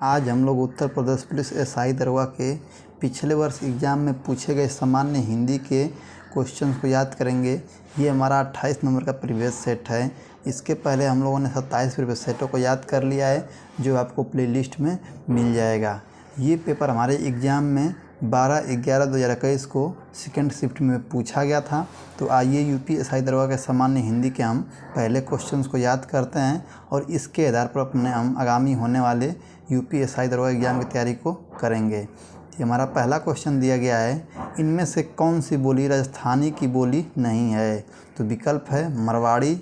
आज हम लोग उत्तर प्रदेश पुलिस एसआई दरोगा के पिछले वर्ष एग्ज़ाम में पूछे गए सामान्य हिंदी के क्वेश्चन को याद करेंगे। ये हमारा 28 नंबर का प्रीवियस सेट है। इसके पहले हम लोगों ने 27 प्रीवियस सेटों को याद कर लिया है, जो आपको प्लेलिस्ट में मिल जाएगा। ये पेपर हमारे एग्ज़ाम में 12/11/2021 को सेकेंड शिफ्ट में पूछा गया था। तो आइए यूपी एसआई दरोगा के सामान्य हिंदी के हम पहले क्वेश्चंस को याद करते हैं और इसके आधार पर अपने हम आगामी होने वाले यूपी एसआई दरोगा एग्ज़ाम की तैयारी को करेंगे। ये हमारा पहला क्वेश्चन दिया गया है, इनमें से कौन सी बोली राजस्थानी की बोली नहीं है? तो विकल्प है मरवाड़ी,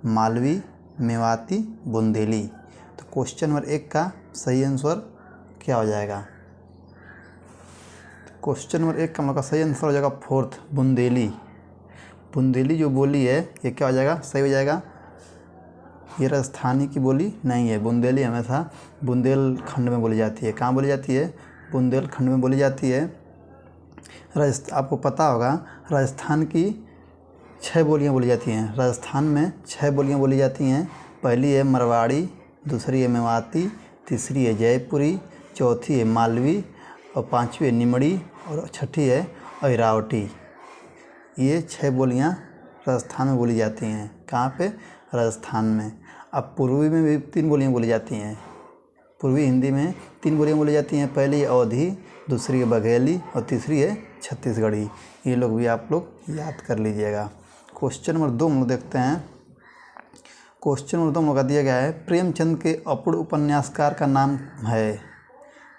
मालवी, मेवाती, बुंदेली। तो क्वेश्चन नंबर 1 का सही आंसर क्या हो जाएगा? क्वेश्चन नंबर 1 का हम लोग का सही आंसर हो जाएगा 4th, बुंदेली। बुंदेली जो बोली है ये क्या हो जाएगा? सही हो जाएगा। ये राजस्थानी की बोली नहीं है। बुंदेली हमेशा बुंदेलखंड में बोली जाती है। कहाँ बोली जाती है? बुंदेलखंड में बोली जाती है। आपको पता होगा राजस्थान की 6 बोलियाँ बोली जाती हैं। राजस्थान में 6 बोलियाँ बोली जाती हैं। पहली है मरवाड़ी, दूसरी है मेवाती, तीसरी है जयपुरी, चौथी है मालवी और 5वीं है निमड़ी और 6ठी है अहिरावटी। ये 6 बोलियाँ राजस्थान में बोली जाती हैं। कहाँ पे? राजस्थान में। अब पूर्वी में भी 3 बोलियाँ बोली जाती हैं। पूर्वी हिंदी में 3 बोलियाँ बोली जाती हैं। पहली है अवधी, दूसरी है बघेली और तीसरी है छत्तीसगढ़ी। ये लोग भी आप लोग याद कर लीजिएगा। क्वेश्चन नंबर 2 हम लोग देखते हैं। क्वेश्चन नंबर 2 हम लोग का दिया गया है, प्रेमचंद के अपूर्ण उपन्यासकार का नाम है।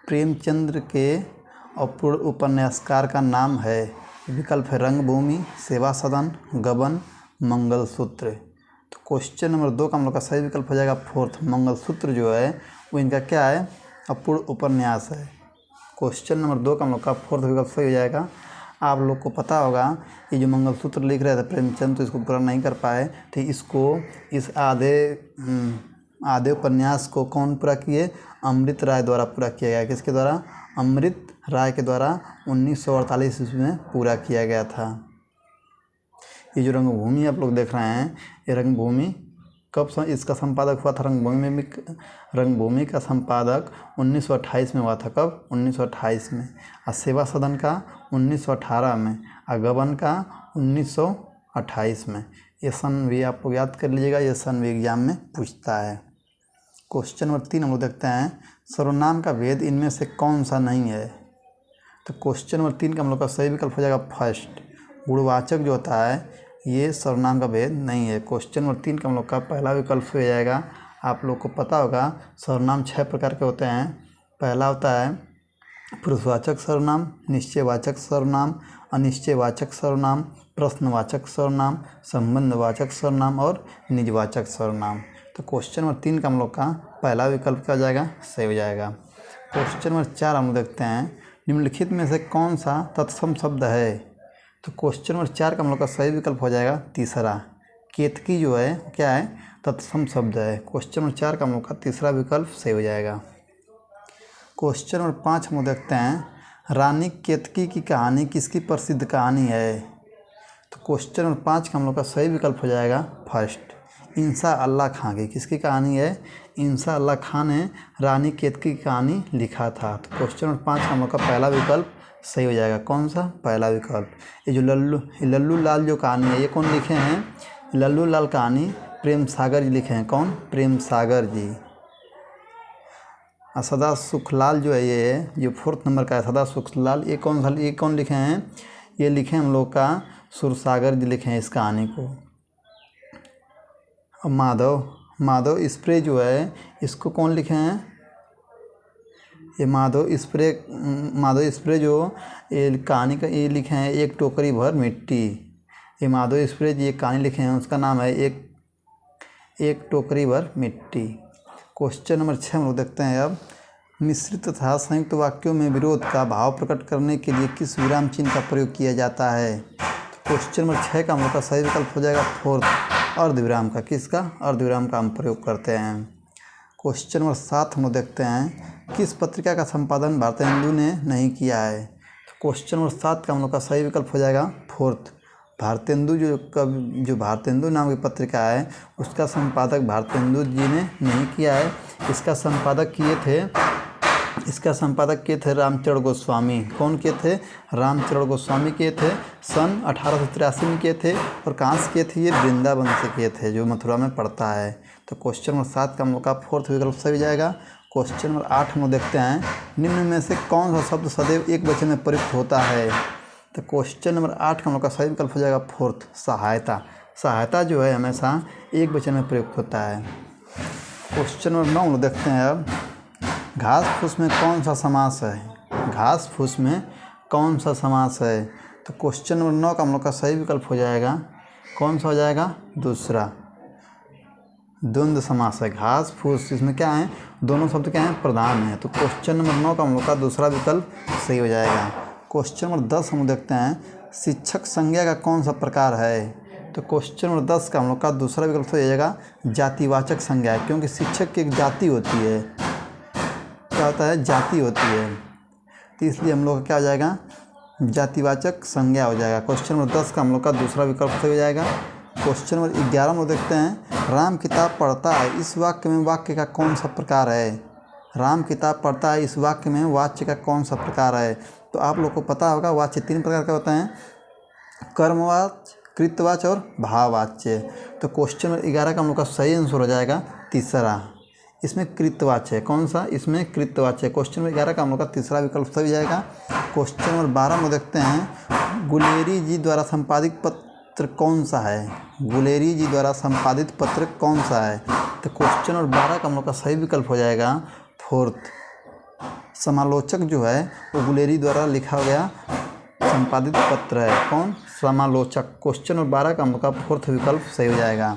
प्रेमचंद्र के अपूर्ण उपन्यासकार का नाम है। विकल्प है रंगभूमि, सेवा सदन, गबन, मंगलसूत्र। तो क्वेश्चन नंबर 2 का हम लोग का सही विकल्प हो जाएगा 4th, मंगलसूत्र जो है वो इनका क्या है? अपूर्ण उपन्यास है। क्वेश्चन नंबर 2 का हम लोग का 4th विकल्प सही हो जाएगा। आप लोग को पता होगा ये जो मंगलसूत्र लिख रहे थे प्रेमचंद, तो इसको पूरा नहीं कर पाए थे। इस आधे उपन्यास को कौन पूरा किए? अमृत राय द्वारा पूरा किया गया। किसके द्वारा? अमृत राय के द्वारा 1948 ईस्वी में पूरा किया गया था। ये जो रंगभूमि आप लोग देख रहे हैं, ये रंगभूमि कब इसका संपादक हुआ था? रंगभूमि का संपादक 1928 में हुआ था। कब? 1928 में। और सेवा सदन का 1918 में और गबन का 1928 में। ये सन भी आप लोग याद कर लीजिएगा, ये सन भी एग्जाम में पूछता है। क्वेश्चन नंबर 3 हम लोग देखते हैं, सर्वनाम का भेद इनमें से कौन सा नहीं है? तो क्वेश्चन नंबर 3 का हम लोग का सही विकल्प हो जाएगा 1st, गुणवाचक जो होता है ये सर्वनाम का भेद नहीं है। क्वेश्चन नंबर 3 का हम लोग का पहला विकल्प हो जाएगा। आप लोग को पता होगा सर्वनाम 6 प्रकार के होते हैं। पहला होता है पुरुषवाचक सर्वनाम, निश्चयवाचक सर्वनाम, अनिश्चयवाचक सर्वनाम, प्रश्नवाचक सर्वनाम, संबंधवाचक सर्वनाम और निजवाचक सर्वनाम। तो क्वेश्चन नंबर 3 का हम लोग का पहला विकल्प क्या हो जाएगा? सही हो जाएगा। क्वेश्चन नंबर 4 हम लोग देखते हैं, निम्नलिखित में से कौन सा तत्सम शब्द है? तो क्वेश्चन नंबर 4 का हम लोग का सही विकल्प हो जाएगा तीसरा, केतकी जो है क्या है? तत्सम शब्द है। क्वेश्चन नंबर 4 का हम लोग का तीसरा विकल्प सही हो जाएगा। क्वेश्चन नंबर 5 हम लोग देखते हैं, रानी केतकी की कहानी किसकी प्रसिद्ध कहानी है? तो क्वेश्चन नंबर 5 का हम लोग का सही विकल्प हो जाएगा 1st, इंसा अल्लाह खां की। किसकी कहानी है? इंसा अल्लाह खां ने रानी केतकी की कहानी लिखा था। तो क्वेश्चन नंबर 5 का हम लोग का पहला विकल्प सही हो जाएगा। कौन सा? पहला विकल्प। ये जो लल्लू लाल जो कहानी है ये कौन लिखे हैं? लल्लू लाल कहानी प्रेम सागर जी लिखे हैं। कौन? प्रेम सागर जी। और सदा सुखलाल जो है ये जो 4th नंबर का है सदा सुखलाल, ये कौन लिखे हैं? ये लिखे हम लोग का सुरसागर जी लिखे हैं इस कहानी को। और माधव स्प्रे जो है इसको कौन लिखे हैं? ये माधव स्प्रे जो ये कहानी का ये लिखे हैं एक टोकरी भर मिट्टी। ये माधव स्प्रे जी एक कहानी लिखे हैं, उसका नाम है एक टोकरी भर मिट्टी। क्वेश्चन नंबर 6 हम लोग देखते हैं अब, मिश्रित तथा संयुक्त वाक्यों में विरोध का भाव प्रकट करने के लिए किस विराम चिन्ह का प्रयोग किया जाता है? क्वेश्चन नंबर 6 का हम लोग का सही विकल्प हो जाएगा 4th, अर्धविराम का। किसका? अर्धविराम का हम प्रयोग करते हैं। क्वेश्चन नंबर 7 हम लोग देखते हैं, किस पत्रिका का संपादन भारतेंदु ने नहीं किया है? तो क्वेश्चन नंबर 7 का हम लोग का सही विकल्प हो जाएगा 4th, भारतेंदु जो भारतेंदु नाम की पत्रिका है उसका संपादक भारतेंदु जी ने नहीं किया है। इसका संपादक किए थे इसका संपादक के थे रामचरण गोस्वामी। कौन के थे? रामचरण गोस्वामी के थे। सन 1883 में किए थे। और कहाँ से किए थे? ये वृंदावन से किए थे, जो मथुरा में पड़ता है। तो क्वेश्चन नंबर 7 का हम लोग का फोर्थ विकल्प सही हो जाएगा। क्वेश्चन नंबर 8 हम लोग देखते हैं, निम्न में से कौन सा शब्द सदैव एक वचन में प्रयुक्त होता है? तो क्वेश्चन नंबर 8 का हम लोग का सही विकल्प हो जाएगा फोर्थ, सहायता। सहायता जो है हमेशा एक वचन में प्रयुक्त होता है। क्वेश्चन नंबर 9 हम लोग देखते हैं अब, घास फूस में कौन सा समास है? घास फूस में कौन सा समास है? तो क्वेश्चन नंबर 9 का हम लोग का सही विकल्प हो जाएगा, कौन सा हो जाएगा? दूसरा, द्वंद्व समास है। घास फूस इसमें क्या है? दोनों शब्द क्या हैं? प्रधान है। तो क्वेश्चन नंबर 9 का हम लोग का दूसरा विकल्प सही हो जाएगा। क्वेश्चन नंबर 10 हम देखते हैं, शिक्षक संज्ञा का कौन सा प्रकार है? तो क्वेश्चन नंबर 10 का हम लोग का दूसरा विकल्प हो जाएगा जातिवाचक संज्ञा, क्योंकि शिक्षक की एक जाति होती है। क्या होता है? जाति होती है। तो इसलिए हम लोग का क्या हो जाएगा? जातिवाचक संज्ञा हो जाएगा। क्वेश्चन नंबर 10 का हम लोग का दूसरा विकल्प सही हो जाएगा। क्वेश्चन नंबर 11 हम लोग देखते हैं, राम किताब पढ़ता है, इस वाक्य में वाक्य का कौन सा प्रकार है? राम किताब पढ़ता है, इस वाक्य में वाच्य का कौन सा प्रकार है? तो आप लोग को पता होगा वाच्य 3 प्रकार का होता है, कर्मवाच्य, कृतवाच्य और भाववाच्य। तो क्वेश्चन नंबर 11 का हम लोग का सही आंसर हो जाएगा तीसरा, इसमें कृतवाच्य है। कौन सा? इसमें कृतवाच्य है। क्वेश्चन नंबर 11 का हम लोग का तीसरा विकल्प सही हो जाएगा। क्वेश्चन नंबर 12 में देखते हैं, गुलेरी जी द्वारा संपादित पत्र कौन सा है? गुलेरी जी द्वारा संपादित पत्र कौन सा है? तो क्वेश्चन नंबर 12 का हम लोग का सही विकल्प हो जाएगा फोर्थ, समालोचक जो है वो गुलेरी द्वारा लिखा गया संपादित पत्र है। कौन? समालोचक। क्वेश्चन नंबर 12 का हम लोग का फोर्थ विकल्प सही हो जाएगा।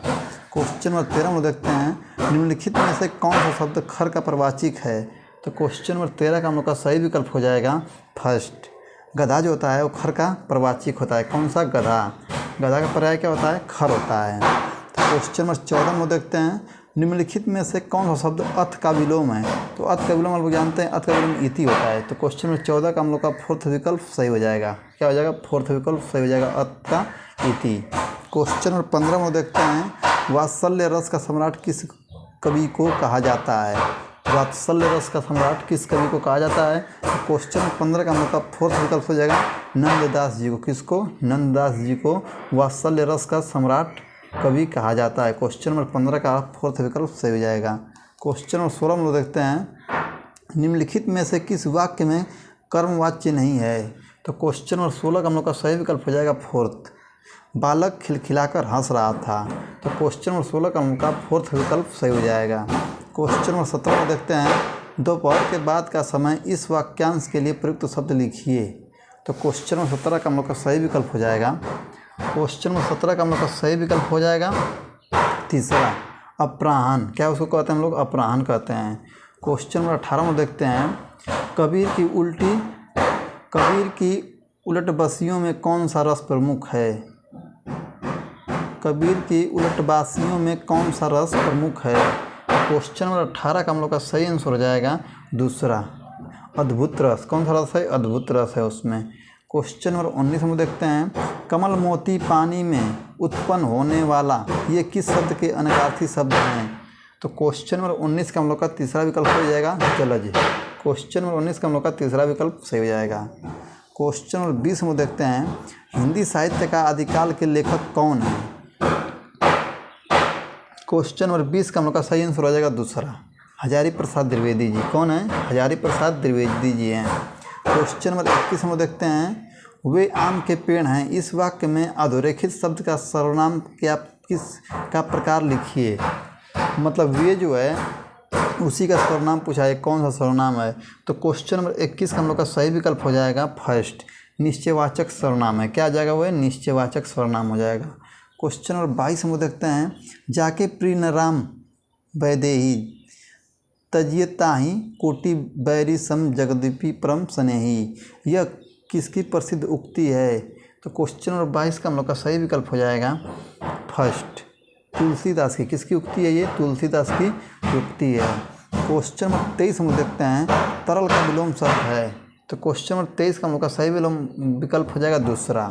क्वेश्चन नंबर 13 में देखते हैं, निम्नलिखित में से कौन सा शब्द खर का प्रवाचिक है? तो क्वेश्चन नंबर 13 का हम लोग का सही विकल्प हो जाएगा फर्स्ट, गधा जो होता है वो खर का प्रवाचिक होता है। कौन सा? गधा। गधा का पर्याय क्या होता है? खर होता है। तो क्वेश्चन नंबर 14 में देखते हैं, निम्नलिखित में से कौन सा शब्द अथ का विलोम है? तो अथ का विलोम हम लोग जानते हैं, अथ का विलोम इति होता है। तो क्वेश्चन नंबर 14 का हम लोग का फोर्थ विकल्प सही हो जाएगा। क्या हो जाएगा? फोर्थ विकल्प सही हो जाएगा, अथ का इति। क्वेश्चन नंबर 15 में देखते हैं, वात्सल्य रस का सम्राट किस कवि को कहा जाता है? वात्सल्य रस का सम्राट किस कवि को कहा जाता है? तो क्वेश्चन नंबर 15 का हम लोग का फोर्थ विकल्प हो जाएगा नंददास जी को। किसको? नंददास जी को वात्सल्य रस का सम्राट कवि कहा जाता है। क्वेश्चन नंबर 15 का फोर्थ विकल्प सही हो जाएगा। क्वेश्चन नंबर 16 में लोग देखते हैं, निम्नलिखित में से किस वाक्य में कर्मवाच्य नहीं है? तो क्वेश्चन नंबर 16 का हम लोग का सही विकल्प हो जाएगा फोर्थ, बालक खिलखिलाकर हंस रहा था। तो क्वेश्चन नंबर 16 का उनका फोर्थ विकल्प सही हो जाएगा। क्वेश्चन नंबर 17 में देखते हैं, दोपहर के बाद का समय इस वाक्यांश के लिए प्रयुक्त शब्द लिखिए। तो क्वेश्चन नंबर 17 का हम लोग का सही विकल्प हो जाएगा। क्वेश्चन नंबर 17 का हम लोग का सही विकल्प हो जाएगा तीसरा, अपराह्न। क्या उसको कहते हैं हम लोग? अपराह्न कहते हैं। क्वेश्चन नंबर 18 में देखते हैं, कबीर की उलट बसियों में कौन सा रस प्रमुख है? कबीर की उलटबासियों में कौन सा रस प्रमुख है? क्वेश्चन नंबर 18 का हम लोग का सही आंसर हो जाएगा दूसरा, अद्भुत रस। कौन सा रस है? अद्भुत रस है उसमें। क्वेश्चन नंबर 19 हम देखते हैं, कमल मोती पानी में उत्पन्न होने वाला ये किस शब्द के अनगार्थी शब्द हैं? तो क्वेश्चन नंबर 19 का हम लोग का तीसरा विकल्प हो जाएगा जलज। क्वेश्चन नंबर 19 का हम लोग का तीसरा विकल्प सही हो जाएगा। क्वेश्चन नंबर 20 में देखते हैं, हिंदी साहित्य का आदिकाल के लेखक कौन है? क्वेश्चन नंबर 20 का हम लोग का सही आंसर हो जाएगा दूसरा, हजारी प्रसाद द्विवेदी जी। कौन है? हजारी प्रसाद द्विवेदी जी हैं। क्वेश्चन नंबर 21 हम देखते हैं, वे आम के पेड़ हैं, इस वाक्य में अधोरेखित शब्द का सर्वनाम क्या किस का प्रकार लिखिए। मतलब वे जो है उसी का सर्वनाम पूछा है, कौन सा सर्वनाम है? तो क्वेश्चन नंबर 21 का हम लोग का सही विकल्प हो जाएगा फर्स्ट, निश्चयवाचक सर्वनाम है। क्या आ जाएगा? वो निश्चयवाचक सर्वनाम हो जाएगा। क्वेश्चन नंबर 22 हम देखते हैं, जाके प्रिय न राम वैदेही तजियताही कोटि बैरी सम जगदीपी परम स्नेही, यह किसकी प्रसिद्ध उक्ति है? तो क्वेश्चन नंबर 22 का हम लोग का सही विकल्प हो जाएगा फर्स्ट, तुलसीदास की। किसकी उक्ति है ये? तुलसीदास की उक्ति है। क्वेश्चन नंबर 23 हम देखते हैं, तरल का विलोम शब्द है। तो क्वेश्चन नंबर 23 का हम लोग का सही विकल्प हो जाएगा दूसरा।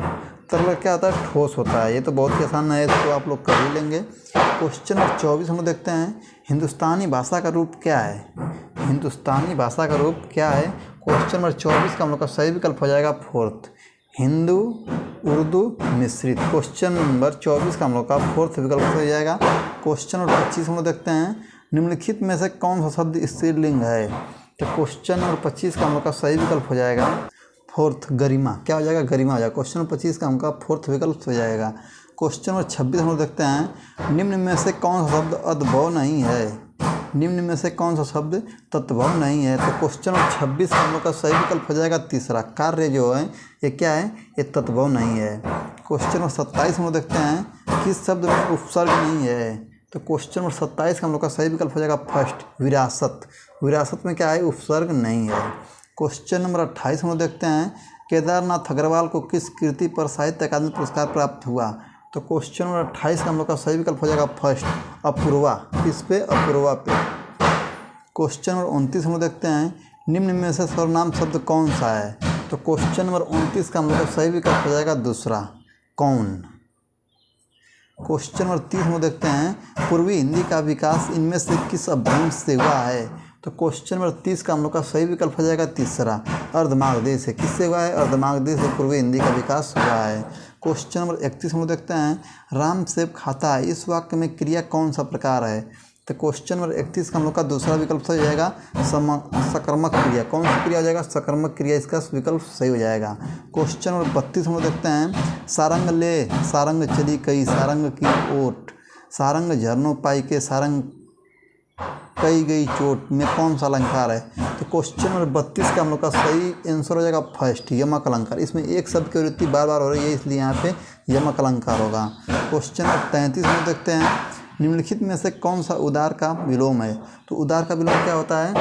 तरल क्या होता है? ठोस होता है। ये तो बहुत ही आसान है, इसको आप लोग कर ही लेंगे। क्वेश्चन नंबर 24 हम लोग देखते हैं, हिंदुस्तानी भाषा का रूप क्या है? हिंदुस्तानी भाषा का रूप क्या है? क्वेश्चन नंबर 24 का हम लोग का सही विकल्प हो जाएगा फोर्थ, हिंदू उर्दू मिश्रित। क्वेश्चन नंबर 24 का हम लोग का फोर्थ विकल्प हो जाएगा। क्वेश्चन नंबर 25 हम लोग देखते हैं, निम्नलिखित में से कौन सा शब्द स्त्रीलिंग है? तो क्वेश्चन नंबर 25 का हम लोग का सही विकल्प हो जाएगा फोर्थ, गरिमा। क्या हो जाएगा? गरिमा हो जाएगा। क्वेश्चन नंबर 25 का हमका फोर्थ विकल्प हो जाएगा। क्वेश्चन नंबर 26 हम लोग देखते हैं, निम्न में से कौन सा शब्द अद्भव नहीं है? निम्न में से कौन सा शब्द तद्भव नहीं है? तो क्वेश्चन नंबर 26 का हम लोग का सही विकल्प हो जाएगा तीसरा, कार्य जो है ये क्या है? ये तद्भव नहीं है। क्वेश्चन नंबर 27 हम लोग देखते हैं, किस शब्द में उपसर्ग नहीं है? तो क्वेश्चन नंबर 27 का हम लोग का सही विकल्प हो जाएगा फर्स्ट, विरासत। विरासत में क्या है? उपसर्ग नहीं है। क्वेश्चन नंबर 28 हम लोग देखते हैं, केदारनाथ अग्रवाल को किस कृति पर साहित्य अकादमी पुरस्कार प्राप्त हुआ? तो क्वेश्चन नंबर 28 का हम लोग का सही विकल्प हो जाएगा फर्स्ट, अपूर्वा। किस पे? अपूर्वा पे। क्वेश्चन नंबर 29 हम लोग देखते हैं, निम्न में से सर्वनाम शब्द कौन सा है? तो क्वेश्चन नंबर 29 का हम लोग का सही विकल्प हो जाएगा दूसरा, कौन। क्वेश्चन नंबर 30 हम लोग देखते हैं, पूर्वी हिंदी का विकास इनमें से किस अपभ्रंश से हुआ है? तो क्वेश्चन नंबर 30 का हम लोग का सही विकल्प हो जाएगा तीसरा, अर्धमागधी से। किससे हुआ है? अर्धमागधी से पूर्वी हिंदी का विकास हुआ है। क्वेश्चन नंबर 31 हम लोग देखते हैं, राम सेब खाता है, इस वाक्य में क्रिया कौन सा प्रकार है? तो क्वेश्चन नंबर 31 का हम लोग का दूसरा विकल्प हो जाएगा सकर्मक क्रिया। कौन सी क्रिया हो जाएगा? सकर्मक क्रिया, इसका विकल्प सही हो जाएगा। क्वेश्चन नंबर 32 हम लोग देखते हैं, सारंग ले सारंग चली कई सारंग की ओट, सारंग झरनों पाई के सारंग कई गई चोट में कौन सा अलंकार है? तो क्वेश्चन नंबर 32 का हम लोग का सही आंसर हो जाएगा फर्स्ट, यमक अलंकार। इसमें एक शब्द की आवृत्ति बार बार हो रही है, इसलिए यहाँ पे यमक अलंकार होगा। क्वेश्चन नंबर 33 हम देखते हैं, निम्नलिखित में से कौन सा उदार का विलोम है? तो उदार का विलोम क्या होता है?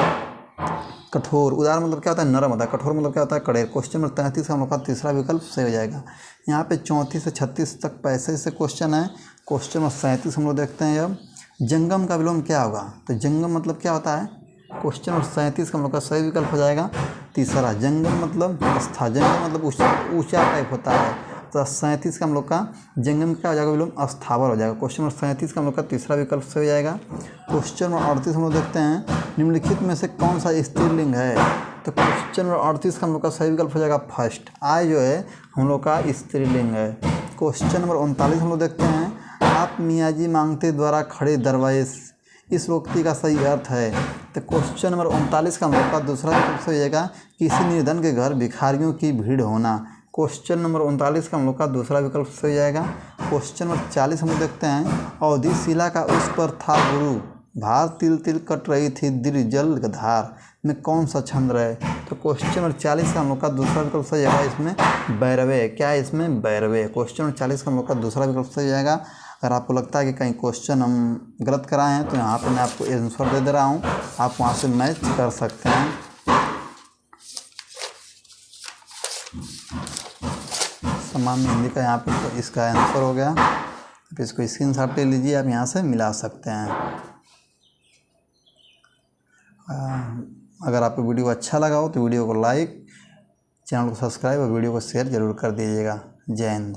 कठोर। उदार मतलब क्या होता है? नरम होता है। कठोर मतलब क्या होता है? कड़े। क्वेश्चन नंबर 33 का हम लोग का तीसरा विकल्प सही हो जाएगा। यहाँ पे 34 से 36 तक पैसे से क्वेश्चन है। क्वेश्चन नंबर 37 हम लोग देखते हैं, अब जंगम का विलोम क्या होगा? तो जंगम मतलब क्या होता है? क्वेश्चन नंबर 37 का हम लोग का सही विकल्प हो जाएगा तीसरा, जंगम मतलब अवस्था। जंगम मतलब ऊंचा टाइप होता है। तो 37 का हम लोग का जंगम क्या हो जाएगा? विलोम अस्थावर हो जाएगा। क्वेश्चन नंबर 37 का हम लोग का तीसरा विकल्प सही हो जाएगा। क्वेश्चन नंबर 38 हम लोग देखते हैं, निम्नलिखित में से कौन सा स्त्रीलिंग है? तो क्वेश्चन नंबर 38 का हम लोग का सही विकल्प हो जाएगा फर्स्ट, आय जो है हम लोग का स्त्रीलिंग है। क्वेश्चन नंबर 39 हम लोग देखते हैं, आप मियाँ जी मांगते द्वारा खड़े दरवाजे, इस उक्ति का सही अर्थ है? तो क्वेश्चन नंबर 39 का हम लोग का दूसरा विकल्प सही हो जाएगा, किसी निर्धन के घर भिखारियों की भीड़ होना। क्वेश्चन नंबर 39 का हम लोग का दूसरा विकल्प सही हो जाएगा। क्वेश्चन नंबर 40 हम लोग देखते हैं, अवधि शिला का उस पर था गुरु, भार तिल तिल कट रही थी दिल जल धार में कौन सा छंद रहे? तो क्वेश्चन नंबर 40 का हम लोग का दूसरा विकल्प सही जाएगा, इसमें बैरवे। क्या है इसमें? बैरवे। क्वेश्चन नंबर 40 का हम लोग का दूसरा विकल्प सही जाएगा। अगर आपको लगता है कि कहीं क्वेश्चन हम गलत कराए हैं तो यहाँ पे मैं आपको आंसर दे रहा हूँ, आप वहाँ से मैच कर सकते हैं। सामान्य हिंदी का यहाँ पे तो इसका आंसर हो गया। तो इसको स्क्रीनशॉट ले लीजिए, आप यहाँ से मिला सकते हैं। अगर आपको वीडियो अच्छा लगा हो तो वीडियो को लाइक, चैनल को सब्सक्राइब और वीडियो को शेयर ज़रूर कर दीजिएगा। जय हिंद।